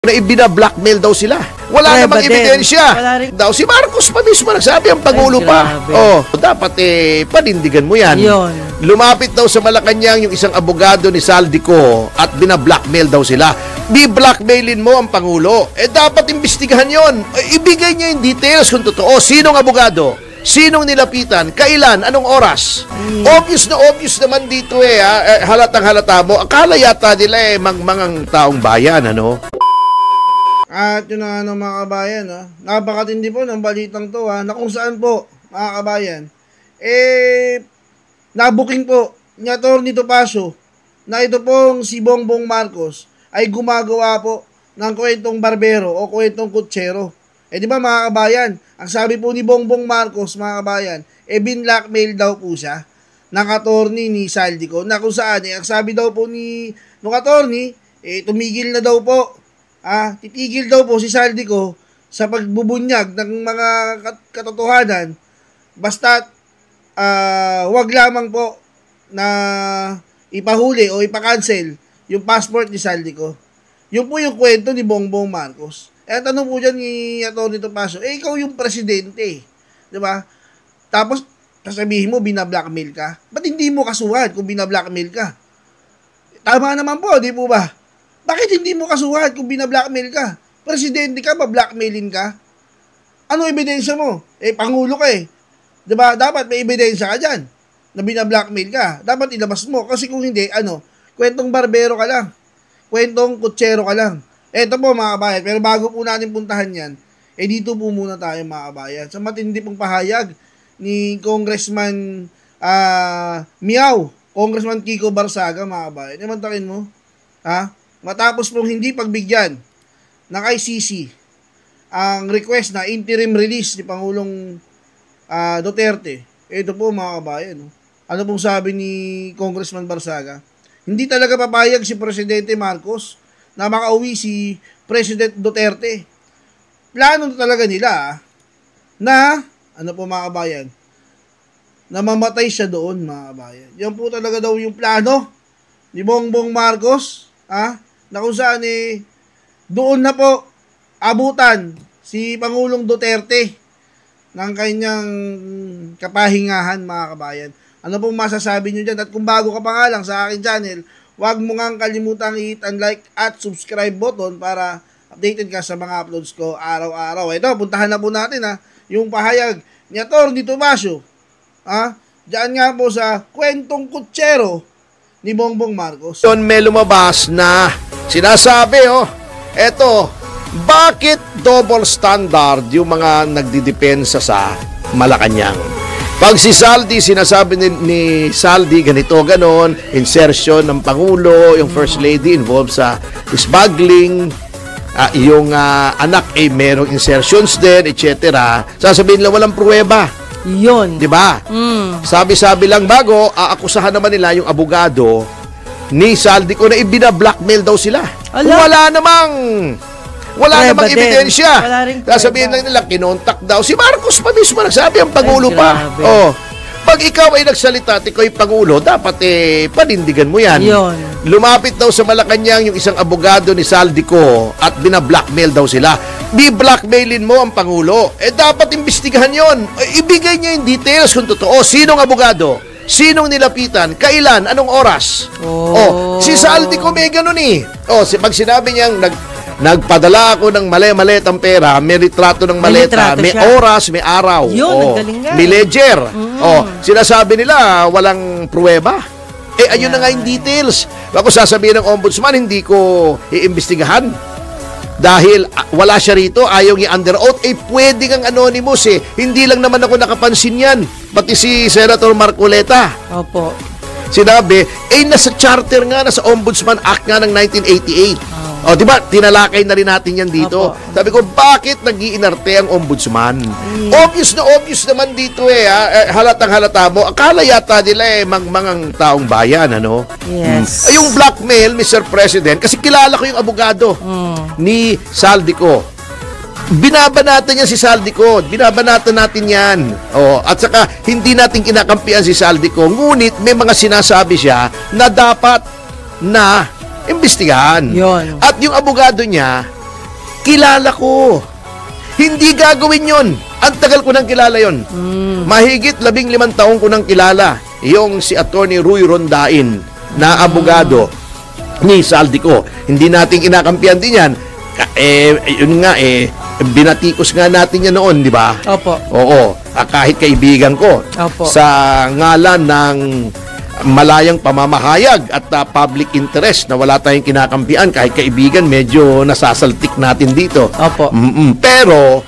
na ibina-blackmail daw sila. Wala namang ebidensya. Daw si Marcos pa mismo nagsabi, ang Pangulo pa. Oh, dapat panindigan mo yan. Lumapit daw sa Malacanang yung isang abogado ni Saldico at bina-blackmail daw sila. Bi-blackmailin mo ang Pangulo. Dapat imbestigahan yon. Ibigay niya yung details kung totoo. Sinong abogado? Sinong nilapitan? Kailan? Anong oras? Obvious naman dito halatang halata mo. Akala yata nila mangang taong bayan, ano? At yun na mga kabayan, napakatindi po ng balitang to na kung saan po, mga kabayan, nabuking po ni Atty. Topacio na ito pong si Bongbong Marcos ay gumagawa po ng kwentong barbero o kwentong kutsero. Di ba mga kabayan, ang sabi po ni Bongbong Marcos, mga kabayan, bin-blackmail daw po siya ng attorney ni Saldico na kung saan, ang sabi daw po ni nung attorney, tumigil na daw po. Titigil daw po si Saldico sa pagbubunyag ng mga katotohanan basta wag lamang po na ipahuli o ipakancel yung passport ni Saldico. Yun po yung kwento ni Bongbong Marcos. Tanong po dyan ni Atty. Topacio, ikaw yung presidente, di ba? Tapos sasabihin mo bina-blackmail ka. Ba't hindi mo kasuhan kung bina-blackmail ka? Tama naman po, di po ba? Bakit hindi mo kasuhan kung bina-blackmail ka? Presidente ka, ba-blackmailin ka? Ano ebidensya mo? Pangulo ka Diba? Dapat may ebidensya ka dyan na bina-blackmail ka. Dapat ilabas mo. Kasi kung hindi, kwentong barbero ka lang. Kwentong kutsero ka lang. Eto po mga kabayan. Pero bago po natin puntahan yan, dito po muna tayo mga kabayan. Sa matindi pong pahayag ni Congressman Miao, Congressman Kiko Barsaga, mga kabayan. Imantakin mo? Matapos pong hindi pagbigyan ng ICC ang request na interim release ni Pangulong Duterte. Ito po mga kabayan. Ano pong sabi ni Congressman Barsaga? Hindi talaga papayag si Presidente Marcos na makauwi si President Duterte. Plano talaga nila na, mga kabayan, na mamatay siya doon, mga kabayan. Yan po talaga daw yung plano ni Bongbong Marcos, na kung saan doon na po abutan si Pangulong Duterte ng kanyang kapahingahan, mga kabayan. Ano pong masasabi nyo dyan? At kung bago ka pa nga lang sa akin channel, huwag mo nga kalimutang i-hit ang like at subscribe button para updated ka sa mga uploads ko araw-araw. Ito, puntahan na po natin yung pahayag ni Atty. Topacio. Diyan nga po sa kwentong kutsero ni Bongbong Marcos. Yun, may lumabas na sinasabi, eto, bakit double standard yung mga nagdidepensa sa Malacanang? Pag si Saldi, sinasabi ni Saldi, ganito, ganon, insertion ng Pangulo, yung First Lady involved sa smuggling, yung anak merong insertions din, etc. Sasabihin lang walang pruweba. Yun. Diba? Sabi-sabi lang bago, aakusahan naman nila yung abogado ni Saldico na ibina-blackmail daw sila. Wala namang ebidensya. Sasabihin lang nila, kinontak daw. Si Marcos pa mismo nagsabi, ang Pangulo pa. Pag ikaw ay nagsalita at ikaw ay Pangulo, dapat panindigan mo yan. Lumapit daw sa Malacanang yung isang abogado ni Saldico at bina-blackmail daw sila. Bi-blackmailin mo ang Pangulo. Dapat imbestigahan yon. Ibigay niya yung details kung totoo. Sinong abogado? Sinong nilapitan? Kailan? Anong oras? Si Saldico may ganun pag sinabi niyang nagpadala ako ng mali-maletang pera, may litrato ng maleta, may oras, may araw. May ledger. Sinasabi nila, walang pruweba. Ayun na nga yung details. Ako sasabihin ng ombudsman, hindi ko iimbestigahan. Dahil wala siya rito, ayaw niya under oath, pwede kang anonymous Hindi lang naman ako nakapansin yan. Pati si Senator Marcoleta. Opo. Sinabi, nasa charter nga, nasa Ombudsman Act nga ng 1988. Di ba? Tinalakay na rin natin yan dito. Opo. Sabi ko, bakit nag-iinarte ang ombudsman? Obvious naman dito halatang halata mo. Akala yata nila mangang taong bayan, ano? Yes. Yung blackmail, Mr. President, kasi kilala ko yung abogado ni Saldico. Binabanatan niya si Saldico. Binabanatan natin yan. At saka, hindi natin kinakampihan si Saldico. Ngunit, may mga sinasabi siya na dapat na imbestigahan. Yun. At yung abogado niya, kilala ko. Hindi gagawin yon. Ang tagal ko nang kilala yon. Mahigit 15 taong ko nang kilala. Yung si Attorney Ruy Rondain na abogado ni Saldico. Hindi natin kinakampihan din yan. Yun nga binatikos nga natin yan noon, di ba? Opo. Oo. Kahit kaibigan ko. Opo. Sa ngalan ng malayang pamamahayag at public interest na wala tayong kinakampihan, kahit kaibigan, medyo nasasaltik natin dito. Opo. Pero,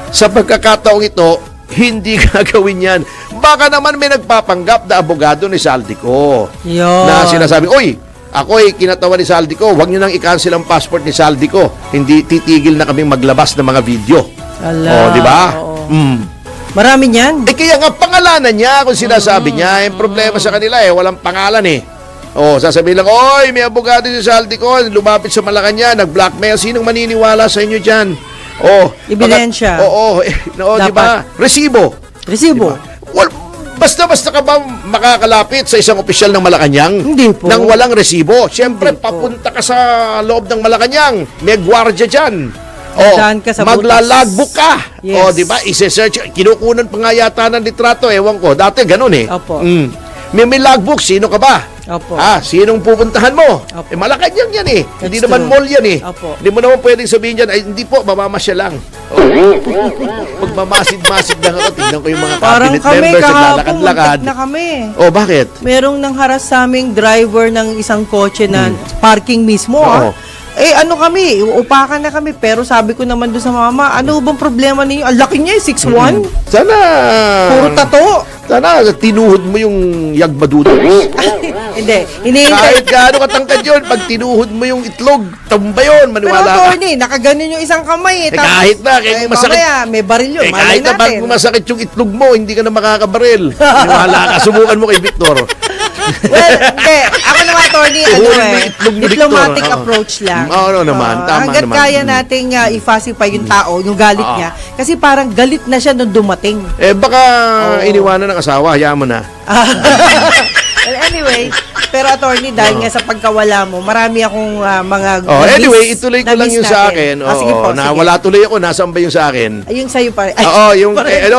sa pagkakataong ito, hindi gagawin yan. Baka naman may nagpapanggap na abogado ni Saldico. Yun. Na sinasabi, oy, ako'y kinatawa ni Saldico, huwag nyo nang i-cancel ang passport ni Saldico. Hindi titigil na kaming maglabas ng mga video. Ala, di ba? Marami niyan. Kaya nga pangalanan niya kung sinasabi niya. Yung problema sa kanila walang pangalan sasabihin lang, oy, may abogado si Saldico, lumapit sa Malacanang, nag-blackmail. Sinong maniniwala sa inyo dyan? Ebidensya. Di ba? Resibo. Resibo. Diba? Basta ka ba makakalapit sa isang opisyal ng Malacanang? Hindi po. Nang walang resibo. Siyempre, papunta ka sa loob ng Malacanang. May gwardiya dyan. Ka sa maglalagbook ka. Yes. Di ba? Ise-search. Kinukunan pa nga yata ng litrato. Ewan ko. Dati ganun Opo. May logbook. Sino ka ba? Opo. Sinong pupuntahan mo? Opo. Malacanang yan That's Hindi naman true. mall yan Opo. Hindi mo naman pwedeng sabihin dyan, ay hindi po, mamamasya lang. Magmamasid-masid lang ako. Tingnan ko yung mga Parang cabinet kami members kahapon, naglalakad-lakad. muntik na kami. Bakit? Merong nangharas sa aming driver ng isang kotse na parking mismo. Oo. Ano kami, uupakan na kami. Pero sabi ko naman doon sa mama, ano bang problema ninyo? Ang laki niya, 6'1". Sana Puro tato. Sana tinuhod mo yung yagbadudos. Hindi. Hinihintay. Kahit gaano katangkad yun, pag tinuhod mo yung itlog, tamba yun, Pero maniwala ka. attorney, nakaganon yung isang kamay. Kahit na, kaya masakit. Mamaya, may baril yun. Kahit Malay na pag natin. masakit yung itlog mo, hindi ka na makakabaril. Maniwala ka, subukan mo kay Victor. Well, hindi. Ako naman, attorney, Ihuhin mo yung itlog ni diplomatic Victor. approach lang. Naman, tama hanggat naman. kaya nating i-pacify yung tao, yung galit niya. Kasi parang galit na siya nung dumating. Baka iniwanan ng asawa, hayaan mo na. Well, anyway, pero attorney, dahil nga sa pagkawala mo, marami akong mga anyway, ituloy ko lang yung sa akin. Sige po, sige. Wala tuloy ako, nasaan ba yung sa akin? Ay, yung sa'yo pa rin. Yung,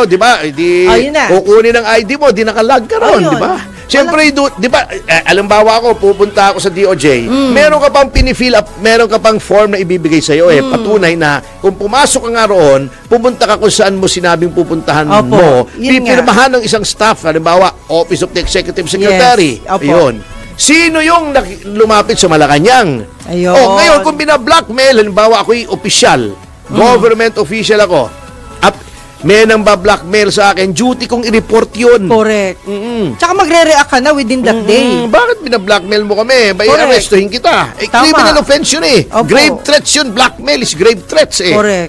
di ba? Yun na. Kukunin ng ID mo, di nakalag ka ron, Ayun. di ba? Siyempre, di ba, alambawa ako, pupunta ako sa DOJ, meron ka pang pinifill up, meron ka pang form na ibibigay sa'yo patunay na kung pumasok ka nga roon, pupunta ka kung saan mo sinabing pupuntahan mo, Yun pipirmahan ng isang staff, halimbawa, Office of the Executive Secretary. Yes. Opo. Ayun. Sino yung lumapit sa Malacanang? Ayun. Ngayon, kung binablockmail, halimbawa ako'y opisyal, government official ako, at may nang ba-blackmail sa akin, duty kong i-report yun. Correct. Tsaka magre-react ka na within that day. Bakit binablockmail mo kami? Correct. Arestuhin kita. Tama. Criminal offense yun Opo. Grave threats yun. Blackmail is grave threats Correct.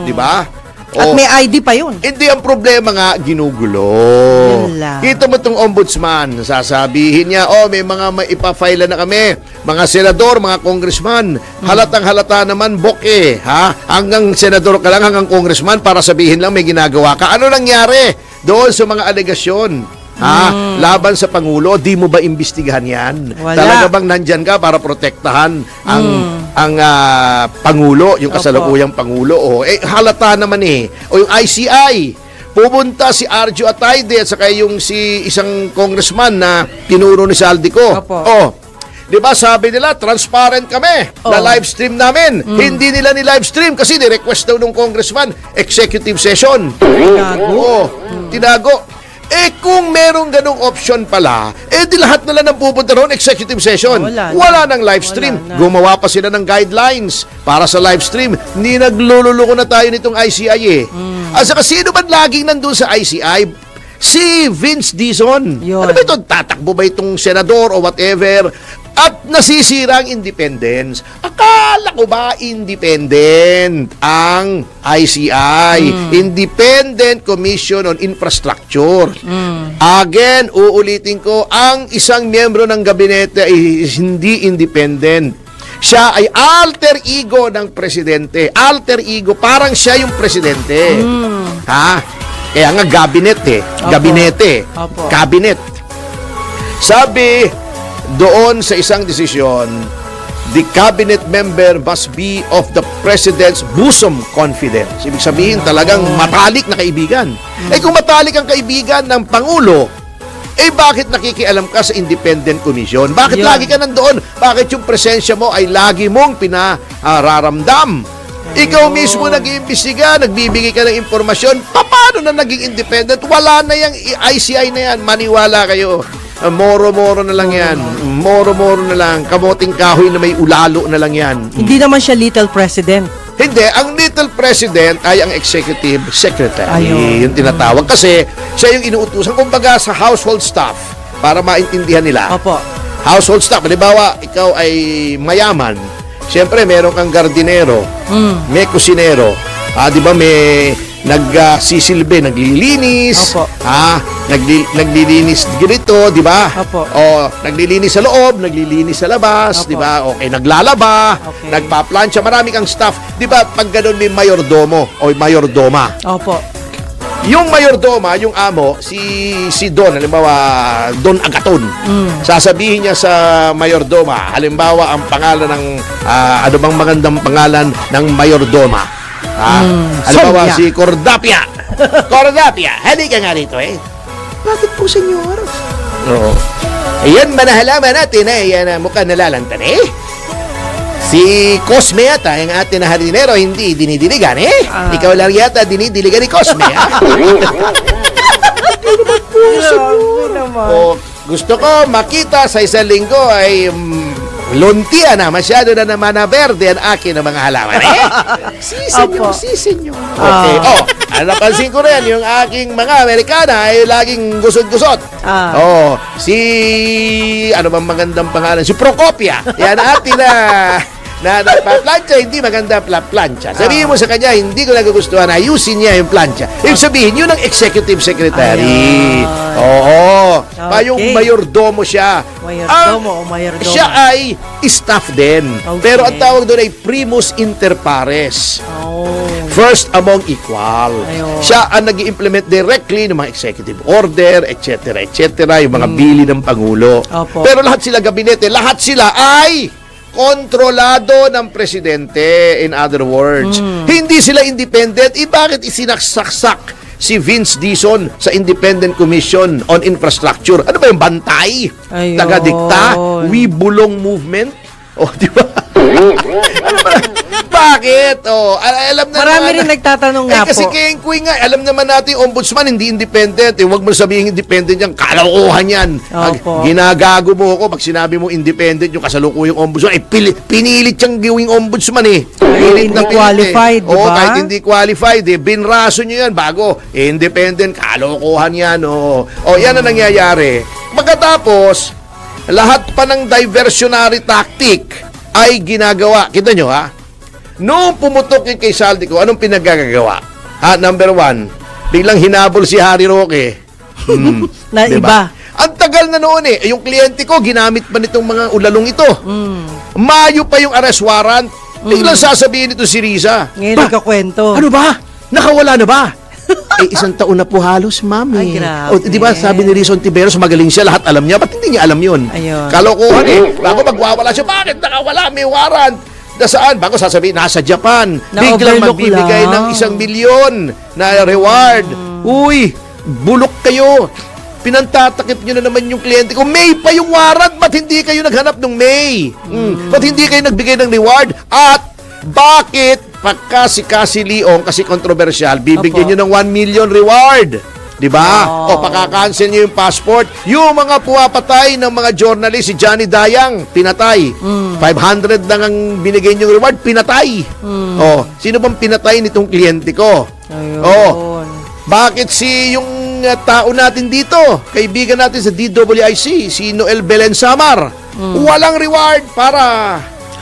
Di ba? At may ID pa yun. Hindi, ang problema nga, ginugulo. Yun lang. Kita mo itong ombudsman, sasabihin niya, may mga maipafile na kami, mga senador, mga congressman, halatang halata naman, boke, hanggang senador ka lang, hanggang congressman, para sabihin lang may ginagawa ka. Ano nangyari doon sa mga alegasyon? Laban sa Pangulo, di mo ba imbestigahan yan? Wala. Talaga bang nandyan ka para protektahan ang Pangulo, yung kasalukuyang Pangulo? Halata naman O yung ICI, pupunta si Arjo Atayde at saka yung si isang congressman na tinuro ni Saldico. Opo. Di ba sabi nila, transparent kami na live stream namin. Hindi nila ni live stream kasi ni-request daw ng congressman, executive session. Tinago. Kung merong ganong option pala, di lahat na lang ang pupunta roon, executive session. Wala nang live stream. Gumawa pa sila ng guidelines para sa live stream. Hindi naglululoko na tayo nitong ICI At saka sino ba laging nandun sa ICI? Si Vince Dizon. Yun. Ano ba ito? Tatakbo ba itong senador o whatever? At nasisira ang independence. Akala ko ba independent ang ICI? Independent Commission on Infrastructure. Again, uulitin ko, ang isang miyembro ng gabinete ay hindi independent. Siya ay alter ego ng presidente. Alter ego, parang siya yung presidente. Kaya nga gabinete. Gabinete. Cabinet. Sabi doon sa isang desisyon, the cabinet member must be of the president's bosom confidence. Ibig sabihin talagang matalik na kaibigan. Kung matalik ang kaibigan ng Pangulo, bakit nakikialam ka sa independent commission? Bakit lagi ka nandoon? Bakit yung presensya mo ay lagi mong pinararamdam? Ikaw mismo nag-iimbestiga, nagbibigay ka ng impormasyon. Paano na naging independent? Wala na yung ICI na yan. Maniwala kayo. Moro-moro na lang yan. Moro-moro na lang. Kamoting kahoy na may ulalo na lang yan. Hindi naman siya little president. Hindi. Ang little president ay ang executive secretary. Ayun. Yung tinatawag. Kasi siya yung inuutusan. Kumbaga sa household staff para maintindihan nila. Opo. Household staff. Halimbawa, ikaw ay mayaman. Siyempre, meron kang gardinero, may kusinero, di ba may nagsisilbi, naglilinis, Opo. naglilinis ganito, di ba? Opo. O naglilinis sa loob, naglilinis sa labas, Opo. di ba? Okay, naglalaba, Okay. nagpaplansya, marami kang staff. Di ba, pag ganun may mayordomo o mayordoma. Opo. Yung mayordoma, yung amo, si Don, halimbawa, Don Agaton. Sasabihin niya sa mayordoma, halimbawa, ang pangalan ng, ano bang magandang pangalan ng mayordoma? Halimbawa, Sonia. si Cordapia. Cordapia, halika nga rito Bakit po, senyor? Oo. Ayan, manahalaman natin yan mukhang nalalantan Si Cosme yata, yung ating na hardinero, hindi dinidiligan Ikaw lang yata dinidiligan ni Cosme gusto ko makita sa isang linggo ay luntia na, masyado na naman na verde ang akin ng mga halaman Si senyor, Opo. si senyor. Okay, napansin ko rin yung aking mga Amerikana ay laging gusot-gusot. Si ano bang magandang pangalan? Si Procopia. Yan atin na nagpa-plancha, hindi maganda plancha. Sabihin mo sa kanya, hindi ko nagugustuhan, ayusin niya yung plancha. Ibig sabihin, yun ang executive secretary. Oo. Okay. Yung mayordomo siya. Mayordomo o mayordoma. Siya ay staff din. Okay. Pero ang tawag doon ay primus inter pares. First among equal. Ayun. Siya ang nag-i-implement directly ng mga executive order, etc., etc., yung mga bili ng Pangulo. Opo. Pero lahat sila gabinete, lahat sila ay kontrolado ng presidente, in other words. Hindi sila independent. Bakit isinaksak si Vince Dizon sa Independent Commission on Infrastructure? Ano ba yung bantay? Ayun. Taga-dikta? We Bulong Movement? Di ba? Ano ba? Bakit? Alam na Marami naman, rin nagtatanong nga kasi po. King Queen nga, alam naman natin, ombudsman hindi independent. Huwag mo sabihin independent yan. Kalokohan yan. Opo. Ginagago mo ako pag sinabi mo independent yung kasalukuyang ombudsman. Pinilit siyang gawing ombudsman Pilit hindi qualified, di ba? Kahit hindi qualified. Binraso niyo yan bago. Independent, kalokohan yan. Yan ang nangyayari. Pagkatapos, lahat pa ng diversionary tactic ay ginagawa. Kita nyo Noong pumutok yung kay Saldico, anong pinagagagawa? Number one, biglang hinabol si Harry Roque. Na diba? iba. Ang tagal na noon yung kliyente ko, ginamit pa nitong mga ulalong ito. Mayo pa yung arrest warrant. Biglang sasabihin nito si Riza. Ngayon nagkakwento. Ano ba? Nakawala na ba? Isang taon na po halos, mami. Ay, grabe. Di ba, sabi ni Rizon Tiberos, magaling siya, lahat alam niya. Ba't hindi niya alam yun? Ayun. Kalokohan Bago magwawala siya, bakit nakawala? May warrant. Saan? Bago sasabihin, nasa Japan. Biglang Na-overlook magbibigay lang. ng 1 milyon na reward. Uy, bulok kayo. Pinantatakip nyo na naman yung kliyente ko. May pa yung warrant. Ba't hindi kayo naghanap ng May? Ba't hindi kayo nagbigay ng reward? At bakit pagka si Cassie Leong, kasi controversial, bibigyan nyo ng 1 million reward? Diba? Pakakancel nyo yung passport. Yung mga puwapatay ng mga journalist, si Johnny Dayang, pinatay. 500 lang ang binigay nyo reward, pinatay. Sino bang pinatay nitong kliyente ko? Ayun. Bakit si yung tao natin dito, kaibigan natin sa DWIC, si Noel Belen Samar, walang reward para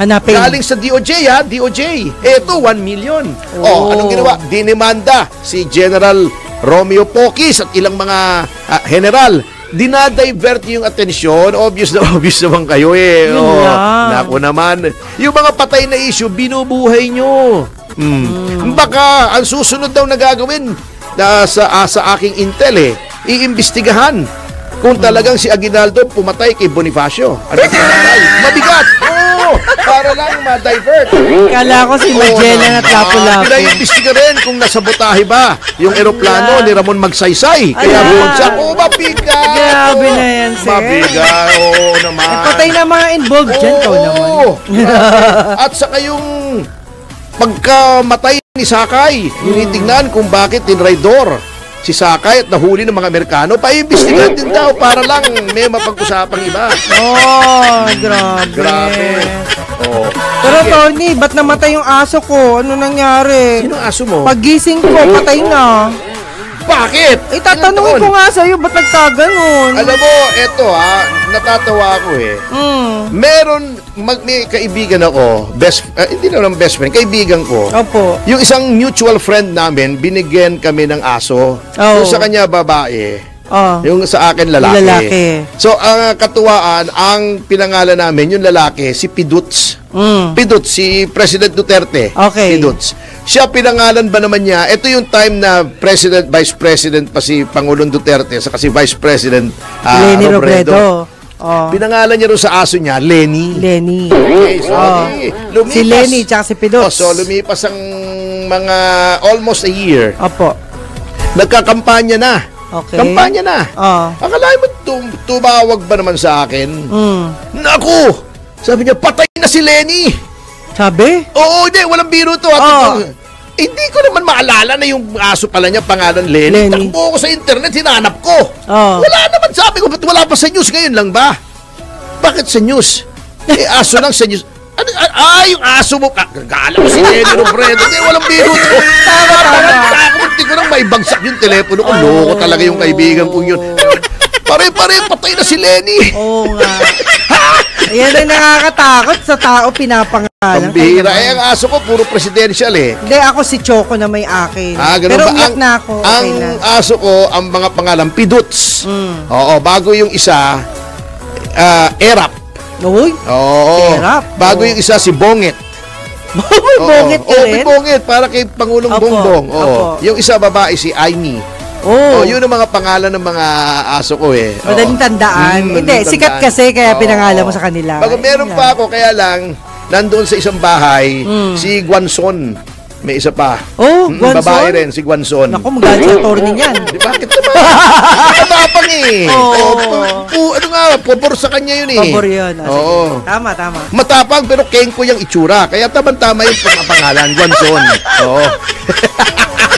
Hanapin. galing sa DOJ DOJ. Eto, 1 million. Anong ginawa? Dinemanda si General Romeo Poquis at ilang mga general. Dinadivert yung atensyon. Obvious naman kayo Yun lang. Naku naman. Yung mga patay na issue, binubuhay nyo. Baka ang susunod daw na gagawin sa aking intel iimbestigahan kung talagang si Aguinaldo pumatay kay Bonifacio. Ano pumatay? Mabigat! para lang ma-divert. Kala ko si Magellan at Lapu-Lapu. Pinaimbestiga rin kung nasabotahe ba yung eroplano ni Ramon Magsaysay. Kaya Ala. bumagsak. Mabigat. Grabe na yan, sir. Mabigat. Oo naman. Patay na mga involved dyan, ikaw naman. At saka yung pagkamatay ni Sakay, tinitingnan kung bakit tinraidor si Sakay at nahuli ng mga Amerikano. Paimbestigahan din daw para lang may mapag-usapang iba. Oh, grabe. Grabe. Oh. Pero Sige. Tony, ba't namatay yung aso ko? Ano nangyari? Sino aso mo? Pagising ko, patay na. Bakit? Tatanungin ko nga sa'yo, ba't nagkaganon? Alam mo, eto natatawa ako eh. May kaibigan ako, hindi naman best friend, kaibigan ko. Opo. Yung isang mutual friend namin, binigyan kami ng aso. Yung sa kanya babae, yung sa akin lalaki. So, ang katuwaan, ang pinangalan namin, yung lalaki, si Piduts. Piduts, si President Duterte. Okay. Piduts. Siya, pinangalan ba naman niya, ito yung time na President, Vice President pa si Pangulong Duterte, saka si Vice President Lenny Robredo. Oh. Pinangalan niya rin sa aso niya, Lenny. Lenny. Okay, so lumipas. Si Lenny tsaka si Pidots. So, lumipas ang mga almost a year. Opo. Nagkakampanya na. Okay. Kampanya na. Akalain mo, tumawag ba naman sa akin? Naku! Sabi niya, patay na si Lenny. Sabi? Oo, hindi, walang biro to. Hindi ko naman maalala na yung aso pala niya, pangalan Lenny. Takbo ko sa internet, hinanap ko. Wala naman, sabi ko, ba't wala pa sa news ngayon lang ba? Bakit sa news? Aso lang sa news. Yung aso mo, kagala ko si Lenny Robredo. Hindi, walang biro to. Hindi ko nang maibagsak yung telepono ko. Loko talaga yung kaibigan kong yun. Pare-pare, patay na si Lenny. Oo nga. Ayan ang nakakatakot sa tao pinapangalan. Ang bihira. Ang aso ko, puro presidential eh. Hindi, ako si Choco na may akin. Ganun pero ba? umiyak na ako. Ang aso ko, ang mga pangalan, Piduts. Oo, bago yung isa, Erap. Uy, Oo. Erap. Bago yung isa, si Bonget. Bongit ka rin? Bonget, para kay Pangulong Bongbong. Opo. Yung isa babae, si Aimee. Yun ang mga pangalan ng mga aso ko eh. Madaling tandaan. Hindi, sikat kasi kaya pinangalan mo sa kanila. Bago meron pa ako, kaya lang, nandoon sa isang bahay, si Guanzon. May isa pa. Guanzon? Babae rin, si Guanzon. Naku, magalit sa attorney niyan. Bakit naman? Matapang eh. Ano nga, pabor sa kanya yun eh. Pabor yun. Oo. Tama. Matapang pero kengko yung itsura. Kaya tama yung pangalan, Guanzon. Oo.